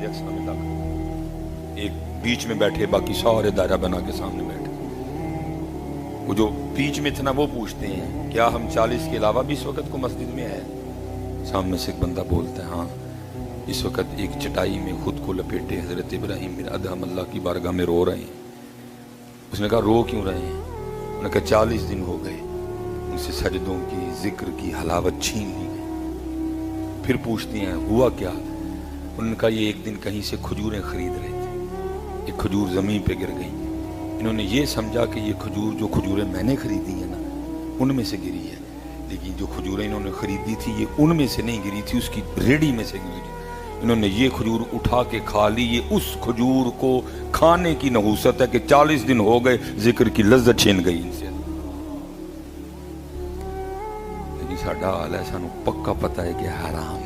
यकसा में लगा, एक बीच में बैठे, बाकी सारे दायरा बना के सामने बैठे। वो जो बीच में थे ना वो पूछते हैं क्या हम 40 के अलावा भी इस वक्त को मस्जिद में है? सामने से एक बंदा बोलता है हाँ, इस वक्त एक चटाई में खुद को लपेटे हजरत इब्राहिम बिन अदहम अल्लाह की बारगाह में रो रहे हैं। उसने कहा रो क्यों रहे हैं? उन्होंने कहा 40 दिन हो गए उनसे सजदों की जिक्र की हलावत छीन ली गई। फिर पूछती हैं हुआ क्या? उन्होंने कहा ये एक दिन कहीं से खजूरें खरीद रहे थे, एक खजूर जमीन पे गिर गई। इन्होंने ये समझा कि ये खजूर जो खजूरें मैंने खरीदी है ना उनमें से गिरी है, लेकिन जो खजूरें इन्होंने खरीदी थी ये उनमें से नहीं गिरी थी, उसकी रेडी में से गिरी। इन्होंने ये खजूर उठा के खा ली, ये उस खजूर को खाने की नहूसत है कि 40 दिन हो गए जिक्र की लज्जत छीन गई इनसे। लेकिन साडा हाल है, सानू पक्का पता है कि हराम